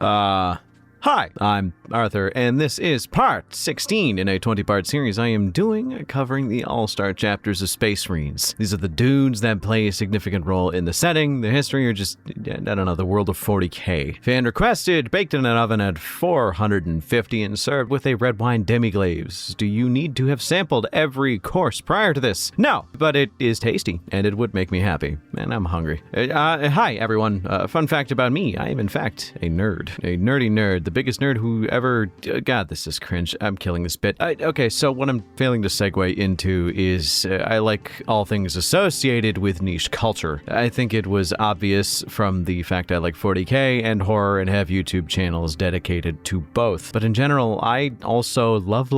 Hi, I'm Arthur, and this is part 16 in a 20-part series I am doing covering the all-star chapters of Space Marines. These are the dudes that play a significant role in the setting, the history, or just, I don't know, the world of 40k. Fan requested, baked in an oven at 450 and served with a red wine demi-glaze. Do you need to have sampled every course prior to this? No, but it is tasty, and it would make me happy, and I'm hungry. Hi, everyone. Fun fact about me, I am in fact a nerd. A nerdy nerd. The biggest nerd who ever... God, this is cringe. I'm killing this bit. Okay, so what I'm failing to segue into is I like all things associated with niche culture. I think it was obvious from the fact I like 40k and horror and have YouTube channels dedicated to both. But in general, I also love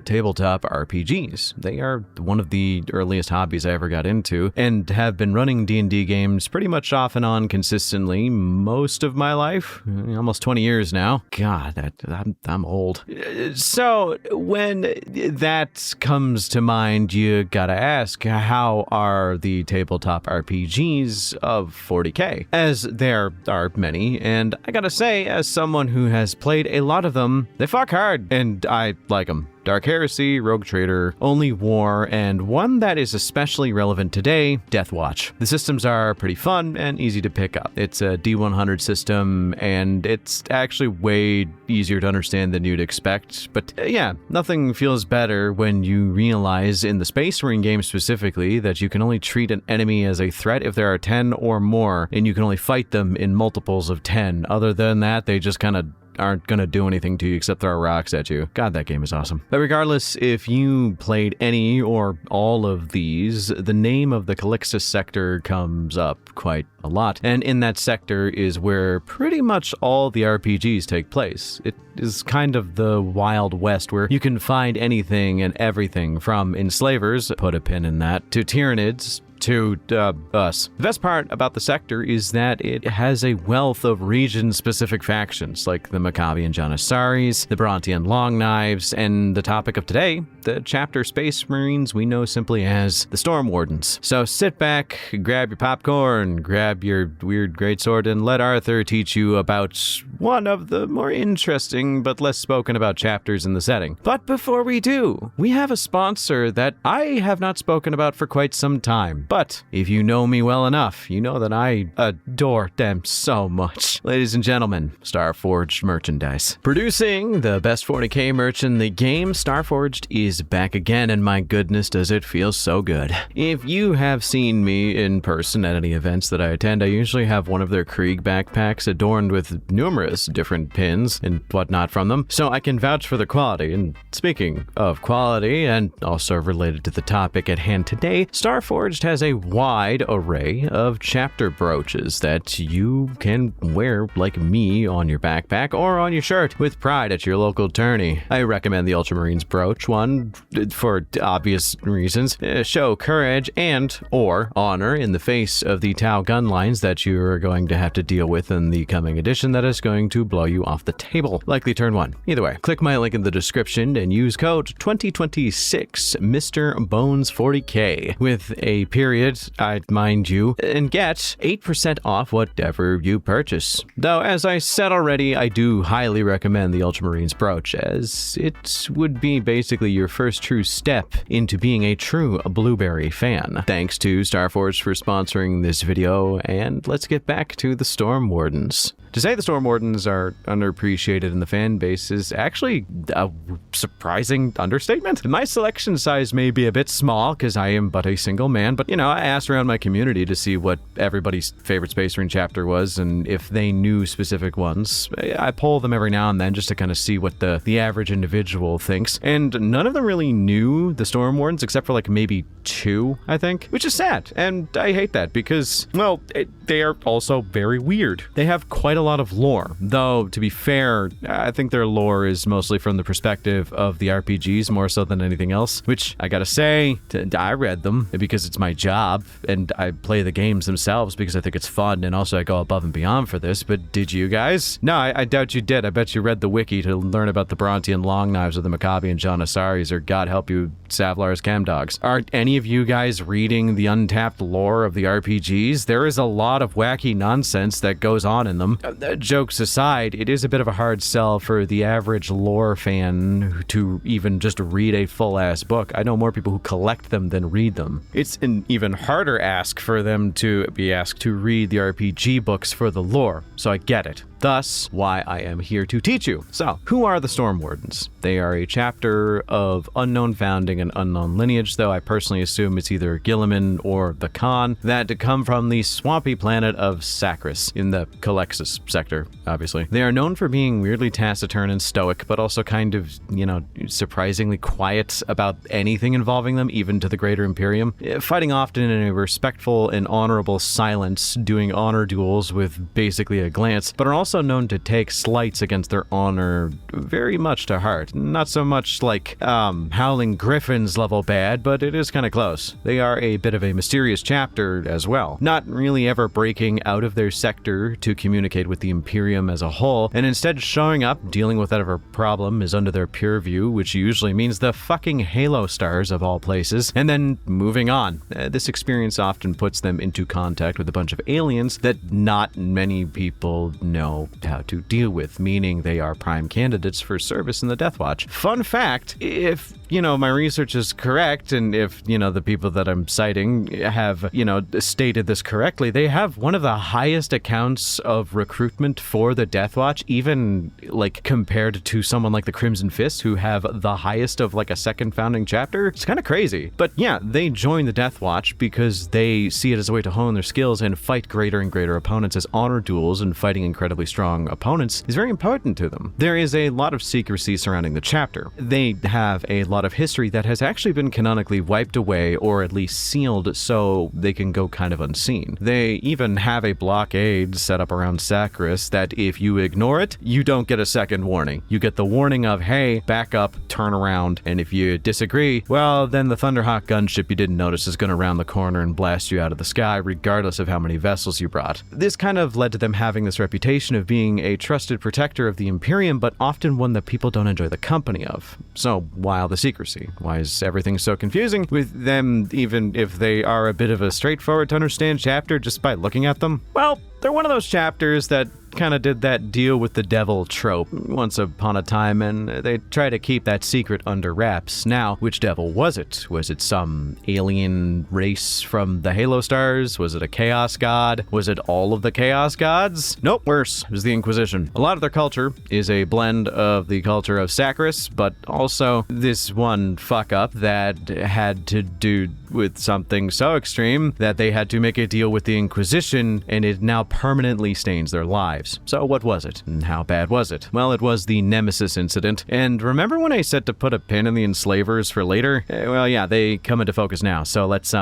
tabletop RPGs. They are one of the earliest hobbies I ever got into and have been running D&D games pretty much off and on consistently most of my life. Almost 20 years now. God, I'm old. So when that comes to mind, you gotta ask, how are the tabletop RPGs of 40k? As there are many, and I gotta say, as someone who has played a lot of them, they fuck hard, and I like them. Dark Heresy, Rogue Trader, Only War, and one that is especially relevant today, Death Watch. The systems are pretty fun and easy to pick up. It's a D100 system, and it's actually way easier to understand than you'd expect. But yeah, nothing feels better when you realize in the Space Marine game specifically that you can only treat an enemy as a threat if there are 10 or more, and you can only fight them in multiples of 10. Other than that, they just kind of aren't gonna do anything to you except throw rocks at you. God, that game is awesome. But regardless, if you played any or all of these, the name of the Calixtus sector comes up quite a lot. And in that sector is where pretty much all the RPGs take place. It is kind of the Wild West where you can find anything and everything from enslavers, put a pin in that, to Tyranids, to us. The best part about the sector is that it has a wealth of region-specific factions, like the Maccabian Janissaries, the Brontian Longknives, and the topic of today, the chapter Space Marines we know simply as the Storm Wardens. So sit back, grab your popcorn, grab your weird greatsword, and let Arthur teach you about one of the more interesting but less spoken about chapters in the setting. But before we do, we have a sponsor that I have not spoken about for quite some time. But if you know me well enough, you know that I adore them so much. Ladies and gentlemen, Starforged merchandise. Producing the best 40k merch in the game, Starforged is back again, and my goodness, does it feel so good. If you have seen me in person at any events that I attend, I usually have one of their Krieg backpacks adorned with numerous different pins and whatnot from them, so I can vouch for the quality. And speaking of quality, and also related to the topic at hand today, Starforged has a wide array of chapter brooches that you can wear like me on your backpack or on your shirt with pride at your local tourney. I recommend the Ultramarines brooch one for obvious reasons. Show courage and or honor in the face of the Tau gun lines that you are going to have to deal with in the coming edition that is going to blow you off the table. Likely turn 1. Either way, click my link in the description and use code 2026 Mr. Bones 40k with a period, I'd mind you, and get 8% off whatever you purchase. Though, as I said already, I do highly recommend the Ultramarines brooch, as it would be basically your first true step into being a true Blueberry fan. Thanks to Starforged for sponsoring this video, and let's get back to the Storm Wardens. To say the Storm Wardens are underappreciated in the fan base is actually a surprising understatement. My selection size may be a bit small because I am but a single man, but I asked around my community to see what everybody's favorite Space Marine chapter was and if they knew specific ones. I poll them every now and then just to kind of see what the average individual thinks, and none of them really knew the Storm Wardens except for like maybe 2, I think, which is sad, and I hate that because, well, they are also very weird. They have quite a lot of lore, though to be fair, I think their lore is mostly from the perspective of the RPGs more so than anything else, which I gotta say, I read them because it's my job and I play the games themselves because I think it's fun, and also I go above and beyond for this. But did you guys? No, I doubt you did. I bet you read the wiki to learn about the Brontian Longknives or the Maccabian Janissaries, or God help you, Savlar's Chemdogs. Are any of you guys reading the untapped lore of the RPGs? There is a lot of wacky nonsense that goes on in them. Jokes aside, it is a bit of a hard sell for the average lore fan to even just read a full-ass book. I know more people who collect them than read them. It's an even harder ask for them to be asked to read the RPG books for the lore, so I get it. Thus, why I am here to teach you. So, who are the Storm Wardens? They are a chapter of unknown founding and unknown lineage, though I personally assume it's either Gilliman or the Khan, that come from the swampy planet of Sacris, in the Calexis sector, obviously. They are known for being weirdly taciturn and stoic, but also kind of, surprisingly quiet about anything involving them, even to the greater Imperium. Fighting often in a respectful and honorable silence, doing honor duels with basically a glance, but are also known to take slights against their honor very much to heart. Not so much like Howling Griffins level bad, but it is kind of close. They are a bit of a mysterious chapter as well, not really ever breaking out of their sector to communicate with the Imperium as a whole, and instead showing up, dealing with whatever problem is under their purview, which usually means the fucking Halo stars of all places, and then moving on. This experience often puts them into contact with a bunch of aliens that not many people know how to deal with, meaning they are prime candidates for service in the Death Watch. Fun fact, if, my research is correct, and if, the people that I'm citing have, stated this correctly, they have one of the highest accounts of recruitment for the Death Watch, even, compared to someone like the Crimson Fist, who have the highest of, a second founding chapter. It's kind of crazy. But yeah, they join the Death Watch because they see it as a way to hone their skills and fight greater and greater opponents, as honor duels and fighting incredibly strong opponents is very important to them. There is a lot of secrecy surrounding the chapter. They have a lot of history that has actually been canonically wiped away, or at least sealed, so they can go kind of unseen. They even have a blockade set up around Sacris that if you ignore it, you don't get a second warning. You get the warning of, hey, back up, turn around, and if you disagree, well, then the Thunderhawk gunship you didn't notice is going to round the corner and blast you out of the sky, regardless of how many vessels you brought. This kind of led to them having this reputation of being a trusted protector of the Imperium, but often one that people don't enjoy the company of. So, why all the secrecy? Why is everything so confusing with them, even if they are a bit of a straightforward to understand chapter just by looking at them? Well, they're one of those chapters that kind of did that deal with the devil trope once upon a time, and they try to keep that secret under wraps. Now, which devil was it? Was it some alien race from the Halo stars? Was it a chaos god? Was it all of the chaos gods? Nope, worse. It was the Inquisition. A lot of their culture is a blend of the culture of Sacris, but also this one fuck up that had to do with something so extreme that they had to make a deal with the Inquisition, and it now permanently stains their lives. So what was it, and how bad was it? Well, it was the Nemesis incident. And remember when I said to put a pin in the enslavers for later? Well, yeah, they come into focus now. So let's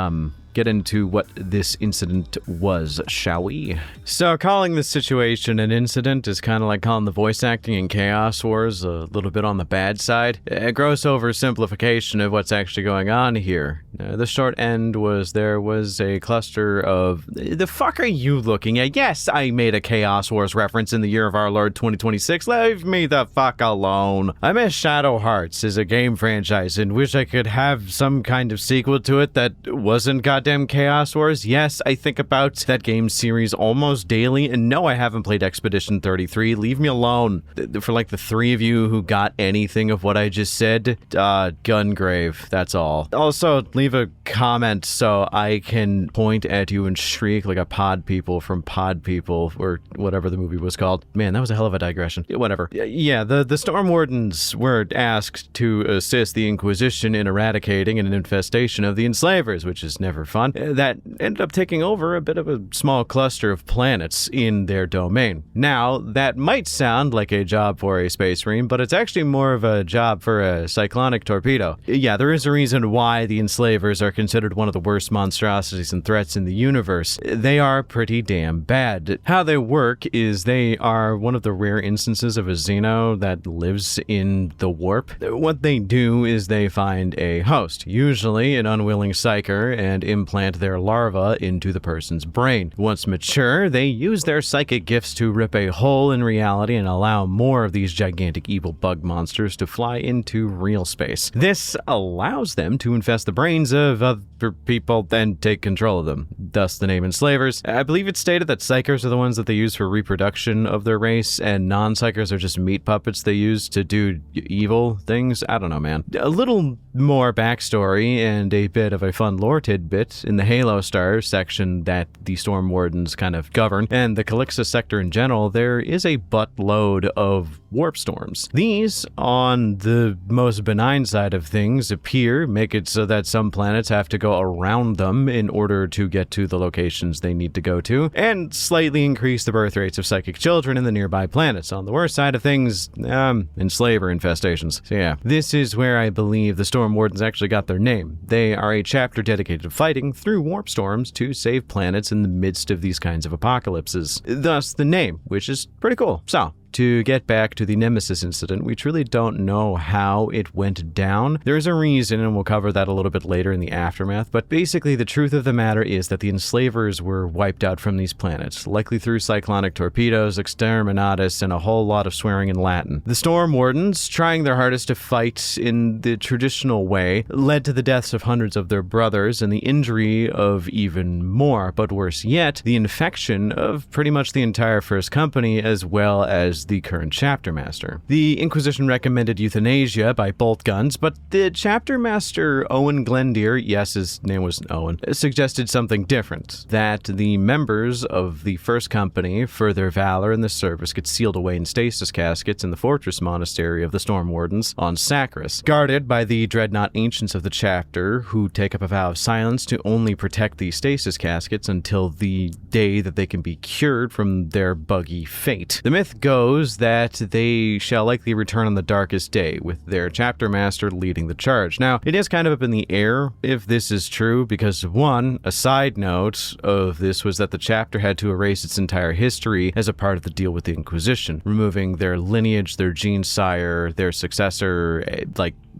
get into what this incident was, shall we? So calling this situation an incident is kind of like calling the voice acting in Chaos Wars a little bit on the bad side. A gross oversimplification of what's actually going on here. The short end was there was a cluster of... The fuck are you looking at? Yes, I made a Chaos Wars reference in the year of our Lord 2026. Leave me the fuck alone. I miss Shadow Hearts as a game franchise and wish I could have some kind of sequel to it that wasn't goddamn Chaos Wars. Yes, I think about that game series almost daily, and no, I haven't played Expedition 33. Leave me alone. For the three of you who got anything of what I just said, Gungrave, that's all. Also, leave a comment so I can point at you and shriek like a Pod People from Pod People, or whatever the movie was called. Man, that was a hell of a digression. Whatever. Yeah, the Storm Wardens were asked to assist the Inquisition in eradicating an infestation of the enslavers, which is never fun. That ended up taking over a bit of a small cluster of planets in their domain. Now, that might sound like a job for a Space Marine, but it's actually more of a job for a cyclonic torpedo. Yeah, there is a reason why the enslavers are considered one of the worst monstrosities and threats in the universe. They are pretty damn bad. How they work is they are one of the rare instances of a Xeno that lives in the warp. What they do is they find a host, usually an unwilling psyker, and implant their larva into the person's brain. Once mature, they use their psychic gifts to rip a hole in reality and allow more of these gigantic evil bug monsters to fly into real space. This allows them to infest the brains of other people and take control of them, thus the name Enslavers. I believe it's stated that psychers are the ones that they use for reproduction of their race, and non-psychers are just meat puppets they use to do evil things. I don't know, man. A little more backstory and a bit of a fun lore tidbit in the Halo Star section that the Storm Wardens kind of govern, and the Calixus sector in general, there is a buttload of warp storms. These, on the most benign side of things, make it so that some planets have to go around them in order to get to the locations they need to go to, and slightly increase the birth rates of psychic children in the nearby planets. On the worst side of things, enslaver infestations. So yeah, this is where I believe the Storm Wardens actually got their name. They are a chapter dedicated to fighting through warp storms to save planets in the midst of these kinds of apocalypses. Thus the name, which is pretty cool. So, to get back to the Nemesis incident, we truly don't know how it went down. There's a reason, and we'll cover that a little bit later in the aftermath, but basically the truth of the matter is that the enslavers were wiped out from these planets, likely through cyclonic torpedoes, exterminatus, and a whole lot of swearing in Latin. The Storm Wardens, trying their hardest to fight in the traditional way, led to the deaths of hundreds of their brothers and the injury of even more, but worse yet, the infection of pretty much the entire First Company, as well as the current chapter master. The Inquisition recommended euthanasia by bolt guns, but the chapter master Owen Glendeer, yes, his name was Owen, suggested something different, that the members of the First Company, for their valor in the service, get sealed away in stasis caskets in the fortress monastery of the Storm Wardens on Sacris, guarded by the dreadnought ancients of the chapter, who take up a vow of silence to only protect these stasis caskets until the day that they can be cured from their buggy fate. The myth goes that they shall likely return on the darkest day, with their chapter master leading the charge. Now, it is kind of up in the air if this is true, because one, a side note of this was that the chapter had to erase its entire history as a part of the deal with the Inquisition, removing their lineage, their gene sire, their successor,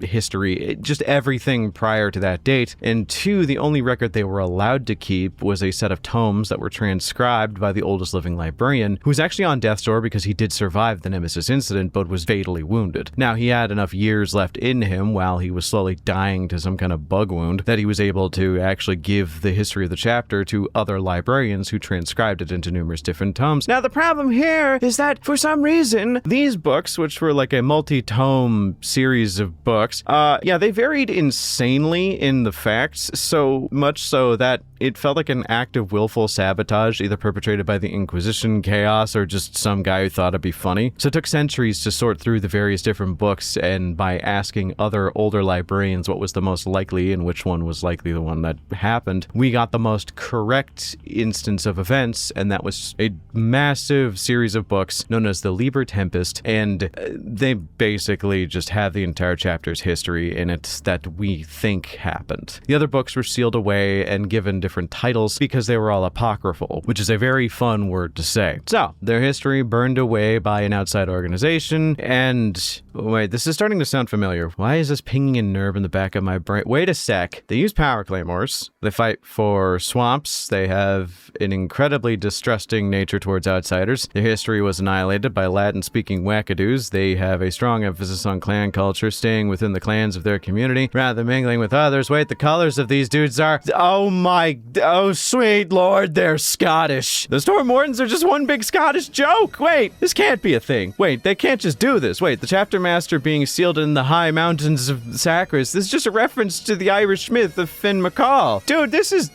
history, just everything prior to that date. And two, the only record they were allowed to keep was a set of tomes that were transcribed by the oldest living librarian, who was actually on death's door because he did survive the Nemesis incident, but was fatally wounded. Now, he had enough years left in him while he was slowly dying to some kind of bug wound that he was able to actually give the history of the chapter to other librarians who transcribed it into numerous different tomes. Now, the problem here is that for some reason, these books, which were like a multi-tome series of books, they varied insanely in the facts, so much so that it felt like an act of willful sabotage, either perpetrated by the Inquisition, chaos, or just some guy who thought it'd be funny. So it took centuries to sort through the various different books, and by asking other older librarians what was the most likely and which one was likely the one that happened, we got the most correct instance of events, and that was a massive series of books known as the Liber Tempest, and they basically just have the entire chapter's history in it that we think happened. The other books were sealed away and given different titles because they were all apocryphal, which is a very fun word to say. So, their history burned away by an outside organization, and wait, this is starting to sound familiar. Why is this pinging a nerve in the back of my brain? Wait a sec. They use power claymores. They fight for swamps. They have an incredibly distrusting nature towards outsiders. Their history was annihilated by Latin-speaking wackadoos. They have a strong emphasis on clan culture, staying within the clans of their community rather than mingling with others. Wait, the colors of these dudes are... Oh, sweet lord, they're Scottish. The Storm Wardens are just one big Scottish joke. Wait, this can't be a thing. Wait, they can't just do this. Wait, the chapter master being sealed in the high mountains of Sacris. This is just a reference to the Irish myth of Finn McCall. Dude, this is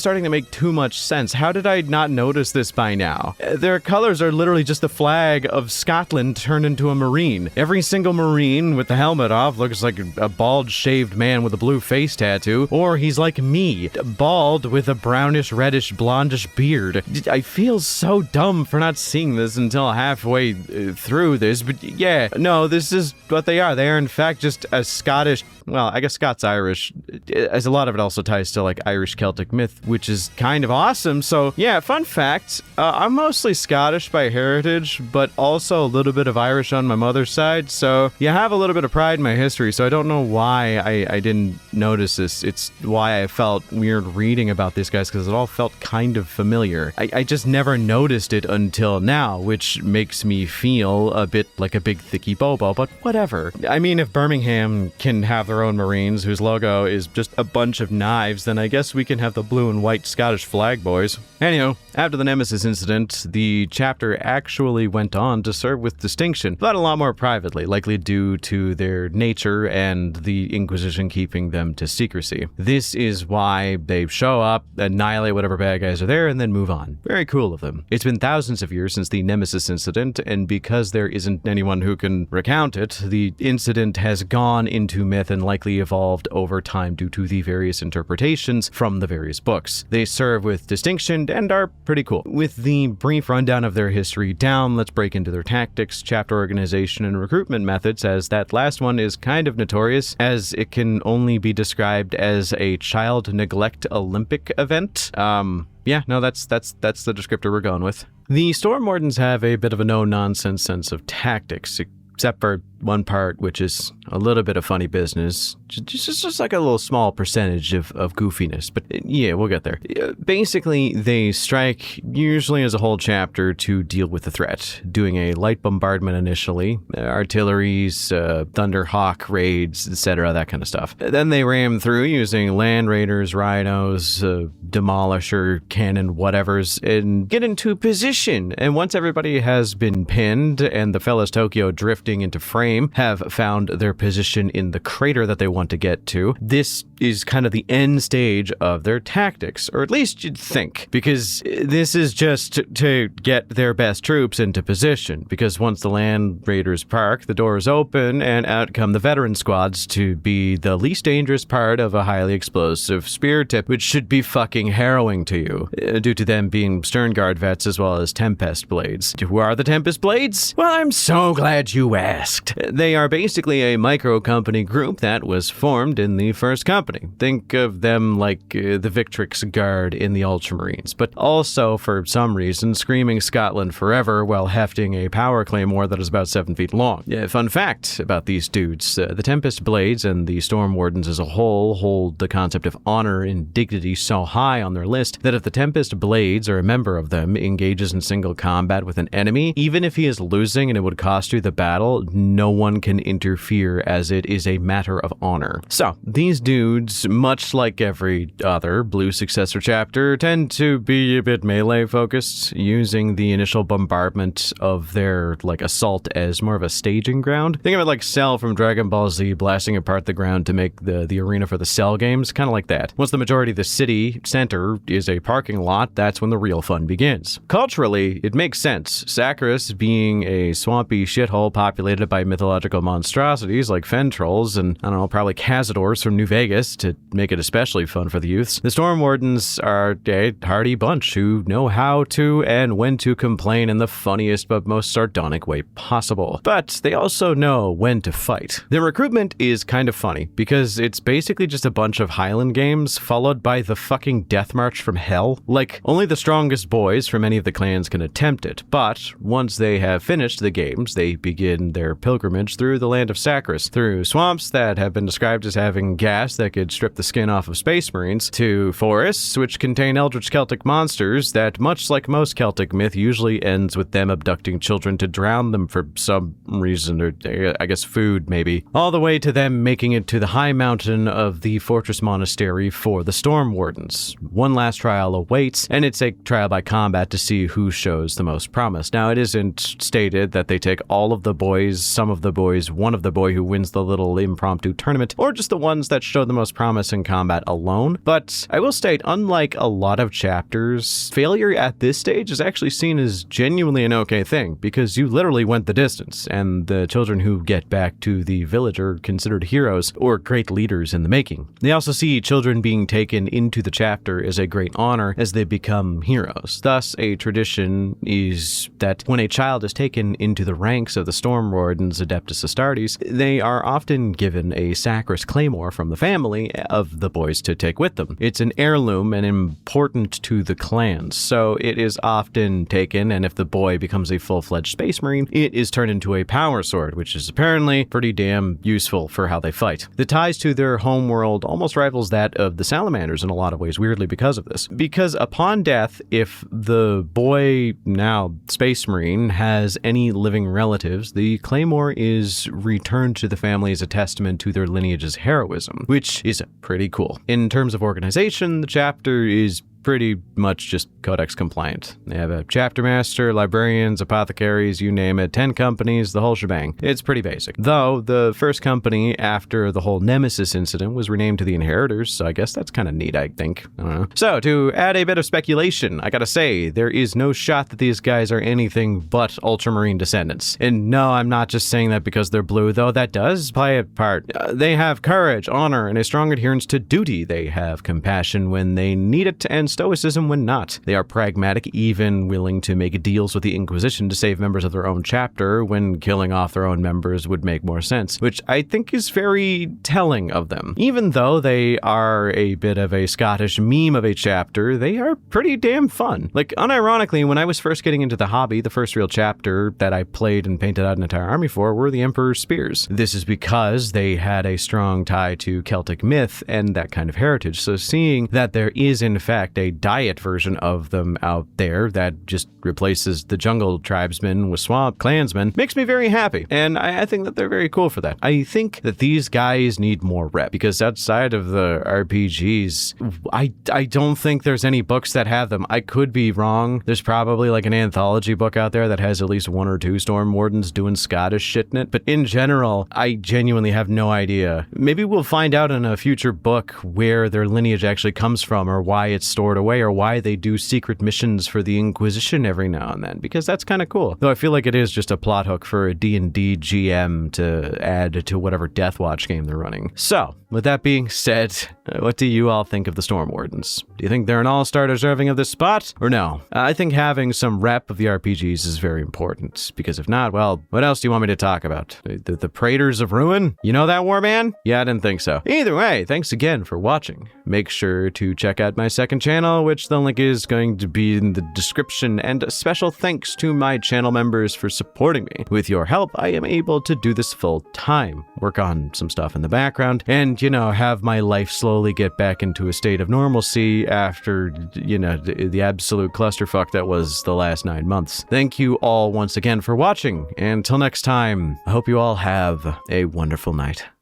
starting to make too much sense. How did I not notice this by now? Their colors are literally just the flag of Scotland turned into a marine. Every single marine with the helmet off looks like a bald, shaved man with a blue face tattoo, or he's like me, bald bald with a brownish, reddish, blondish beard. I feel so dumb for not seeing this until halfway through this, but yeah, no, this is what they are. They are, in fact, just a Scottish, well, I guess Scots-Irish, as a lot of it also ties to, like, Irish Celtic myth, which is kind of awesome. So, yeah, fun fact, I'm mostly Scottish by heritage, but also a little bit of Irish on my mother's side, so you have a little bit of pride in my history, so I don't know why I didn't notice this. It's why I felt weird reading about these guys, because it all felt kind of familiar. I just never noticed it until now, which makes me feel a bit like a big thicky bobo, but whatever. I mean, if Birmingham can have their own Marines whose logo is just a bunch of knives, then I guess we can have the blue and white Scottish flag, boys. Anyhow, after the Nemesis incident, the chapter actually went on to serve with distinction, but a lot more privately, likely due to their nature and the Inquisition keeping them to secrecy. This is why they show up, annihilate whatever bad guys are there, and then move on. Very cool of them. It's been thousands of years since the Nemesis incident, and because there isn't anyone who can recount it, the incident has gone into myth and likely evolved over time due to the various interpretations from the various books. They serve with distinction and are pretty cool. With the brief rundown of their history down, let's break into their tactics, chapter organization, and recruitment methods, as that last one is kind of notorious, as it can only be described as a child neglect Olympic event. Yeah, no, that's the descriptor we're going with. The Storm Wardens have a bit of a no-nonsense sense of tactics, except for one part, which is a little bit of funny business. Just like a little small percentage of goofiness. But yeah, we'll get there. Basically, they strike usually as a whole chapter to deal with the threat, doing a light bombardment initially, artilleries, Thunderhawk raids, etc., that kind of stuff. Then they ram through using Land Raiders, Rhinos, Demolisher, Cannon, whatevers, and get into position. And once everybody has been pinned and the fellas Tokyo drifting into frame have found their position in the crater that they want to get to, this is kind of the end stage of their tactics, or at least you'd think, because this is just to get their best troops into position, because once the Land Raiders park, the doors open and out come the veteran squads to be the least dangerous part of a highly explosive spear tip, which should be fucking harrowing to you, due to them being Stern Guard vets as well as Tempest Blades. Who are the Tempest Blades? Well, I'm so glad you asked. They are basically a micro-company group that was formed in the first company. Think of them like the Victrix Guard in the Ultramarines, but also, for some reason, screaming Scotland forever while hefting a power claymore that is about 7 feet long. Fun fact about these dudes, the Tempest Blades and the Storm Wardens as a whole hold the concept of honor and dignity so high on their list that if the Tempest Blades or a member of them engages in single combat with an enemy, even if he is losing and it would cost you the battle, no one can interfere, as it is a matter of honor. So, these dudes, much like every other Blue Successor chapter, tend to be a bit melee focused, using the initial bombardment of their, assault as more of a staging ground. Think of it like Cell from Dragon Ball Z blasting apart the ground to make the arena for the Cell games, kind of like that. Once the majority of the city center is a parking lot, that's when the real fun begins. Culturally, it makes sense. Sacris being a swampy shithole populated by mythological monstrosities like fen trolls and, I don't know, probably cazadors from New Vegas to make it especially fun for the youths. The Storm Wardens are a hardy bunch who know how to and when to complain in the funniest but most sardonic way possible. But they also know when to fight. Their recruitment is kind of funny because it's basically just a bunch of Highland games followed by the fucking death march from hell. Like, only the strongest boys from any of the clans can attempt it, but once they have finished the games, they begin their pilgrimage through the land of Sacris, through swamps that have been described as having gas that could strip the skin off of space marines, to forests which contain eldritch Celtic monsters that, much like most Celtic myth, usually ends with them abducting children to drown them for some reason, or I guess food maybe, all the way to them making it to the high mountain of the fortress monastery for the Storm Wardens. One last trial awaits, and it's a trial by combat to see who shows the most promise. Now, it isn't stated that they take all of the boys boys, some of the boys, one of the boy who wins the little impromptu tournament, or just the ones that show the most promise in combat alone. But I will state, unlike a lot of chapters, failure at this stage is actually seen as genuinely an okay thing, because you literally went the distance, and the children who get back to the village are considered heroes or great leaders in the making. They also see children being taken into the chapter as a great honor as they become heroes. Thus, a tradition is that when a child is taken into the ranks of the Storm Wardens Adeptus Astartes, they are often given a Sacris Claymore from the family of the boys to take with them. It's an heirloom and important to the clans, so it is often taken, and if the boy becomes a full-fledged Space Marine, it is turned into a power sword, which is apparently pretty damn useful for how they fight. The ties to their homeworld almost rivals that of the Salamanders in a lot of ways, weirdly because of this. Because upon death, if the boy, now Space Marine, has any living relatives, the Claymore is returned to the family as a testament to their lineage's heroism, which is pretty cool. In terms of organization, the chapter is pretty much just codex compliant. They have a chapter master, librarians, apothecaries, you name it, 10 companies, the whole shebang. It's pretty basic. Though the first company after the whole Nemesis incident was renamed to the Inheritors, so I guess that's kind of neat, I think. I don't know. So to add a bit of speculation, I gotta say, there is no shot that these guys are anything but Ultramarine descendants. And no, I'm not just saying that because they're blue, though that does play a part. They have courage, honor, and a strong adherence to duty. They have compassion when they need it, and stoicism when not. They are pragmatic, even willing to make deals with the Inquisition to save members of their own chapter when killing off their own members would make more sense, which I think is very telling of them. Even though they are a bit of a Scottish meme of a chapter, they are pretty damn fun. Like, unironically, when I was first getting into the hobby, the first real chapter that I played and painted out an entire army for were the Emperor's Spears. This is because they had a strong tie to Celtic myth and that kind of heritage, so seeing that there is in fact a diet version of them out there that just replaces the jungle tribesmen with swamp clansmen makes me very happy, and I think that they're very cool for that. I think that these guys need more rep, because outside of the RPGs, I don't think there's any books that have them. I could be wrong. There's probably like an anthology book out there that has at least 1 or 2 Storm Wardens doing Scottish shit in it, but in general, I genuinely have no idea. Maybe we'll find out in a future book where their lineage actually comes from, or why it's stored away, or why they do secret missions for the Inquisition every now and then, because that's kind of cool. Though I feel like it is just a plot hook for a D&D GM to add to whatever Death Watch game they're running. So, with that being said, what do you all think of the Storm Wardens? Do you think they're an all-star deserving of this spot, or no? I think having some rep of the RPGs is very important, because if not, well, what else do you want me to talk about? The Praetors of Ruin? You know that, Warman? Yeah, I didn't think so. Either way, thanks again for watching. Make sure to check out my second channel, which the link is going to be in the description, and a special thanks to my channel members for supporting me. With your help, I am able to do this full time, work on some stuff in the background, and, you know, have my life slowly get back into a state of normalcy after, you know, the absolute clusterfuck that was the last 9 months. Thank you all once again for watching, and until next time, I hope you all have a wonderful night.